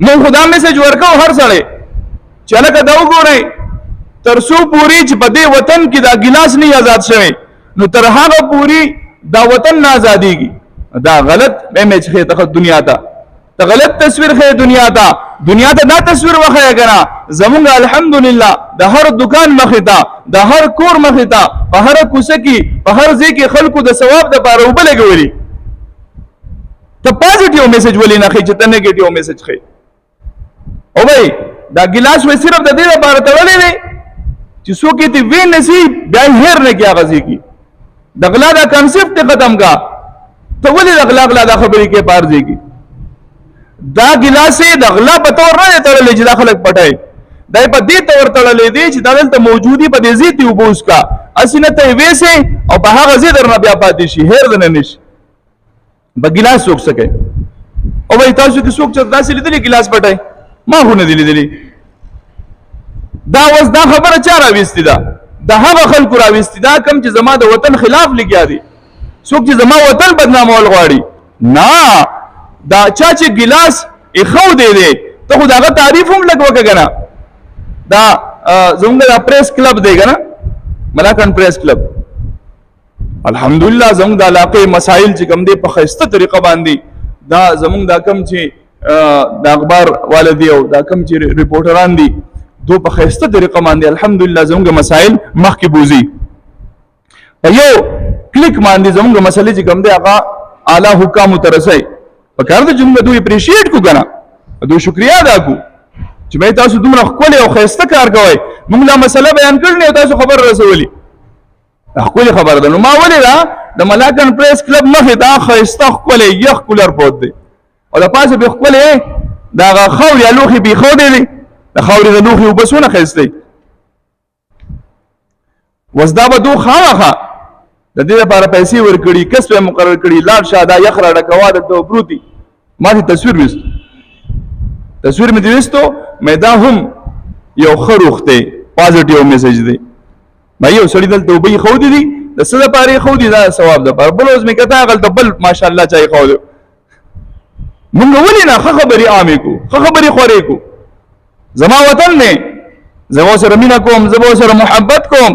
مون خدا میسج ورکو هر سړی چې لکه دا وګورئ تر څو پوری چې په دې وطن کې دا ګلاس نه آزاد شوی نو تر هغه پوری دا وطن نه آزادېږي. دا غلط امیج ښیي ته دنیا ته، ته غلط تصویر ښیي دنیا ته. دنیا ته دا تصویر وښیه که نه زمونږ الحمدلله د هر دکان مخې ته، د هر کور مخې ته، په هره کوڅه کې، په هر ځای کې خلکو د ثواب دپاره اوبه لګولي. ته پازیټیو میسج ولې نه ښیي چې ته نیګیټیو میسج ښیي؟ او بھائی دا ګلاس وې صرف د دې لپاره تړلی دی چې څوک یې ته وی نسی بیا یې هیر نه کړي هغه ځای کې. د غلا دا کنسپټ یې ختم کا. ته ولې د غلا دا خبرې کې په هر ځای کې؟ دا ګلاس یې د غلا په طور نه دی تړلی چې دا خلک پټوي، دا یې په دې طور تړلی دی چې دا دلته موجودي په دې ځای ته اوبه وڅښه، هسې نه ته یې ویسې او په هغه ځای درنه بیا پاتې شي، هیر درنه نه شي. به ګلاس څوک څه کوي؟ او بھائی تاسو کې څوک چې داسې لیدلي ګلاس پټوي؟ ما خو نه دي لیدلي. دا اوس دا خبره چا راویستې ده؟ د هغه خلکو راویستې ده کوم چې زما د وطن خلاف لګیا دي، څوک چې زما وطن بدنامول غواړي. نه، دا چا چې ګلاس ایښودی دی ته خو د هغه تعریف هم لږ وکړه که نه. دا زموږ دا پریس کلب دی که نه، ملاکنډ پریس کلب، الحمدلله زموږ د علاقې مسایل چې کوم دی په ښایسته طریقه باندې دا زموږ دا کوم چې د اخبار والدي او دا کوم چې ریپورټران دي دو په ښایسته طریقه باندې الحمدلله زموږ مسایل مخکې بوځي. په یو کلیک باندې زموږ مسلې چې کوم دی هغه اعلی حکامو ته رسوي. پکار ده چې موږ دوی اپریشیټ کړو که نه، دوی شکریا ادا کړو چې بھائی تاسو دومره ښکلی او ښایسته کار کوئ. موږ دا مسله بیان کړې او تاسو خبر رسولي، دا ښکلې خبره ده. نو ما ولیده د ملاکنډ پریس کلب مخې ته ښایسته ښکلی یخ کولر پروت دی او د پاسه بې ښکلی د هغه خاورې یا لوښي بې ایښودی دی، د خاورې د لوښي اوبه څونه ښایسته دي. اوس دا به دو خامخا د دې لپاره پیسې ورکړي، کس به مقرر کړي، لاړ شه دا یخ راډکوه دلته پروت دي. ما دې تصویر ویستو، تصویر مې دې ویستو، مې دا هم یو ښه روح دی، پازیټیو میسج دی. ما یو سړي دلته اوبه ایښودې دي، د څه دپاره یې ایښودي؟ دا ثواب دپاره. بل اوس مې کته هغلته بل ماشاءالله چا ایښودی. مونږ ولې نه ښه خبرې عامې کړو، ښه خبرې خورې کړو. زما وطن دی، زه به ورسره مینه کوم، زه به ورسره محبت کوم.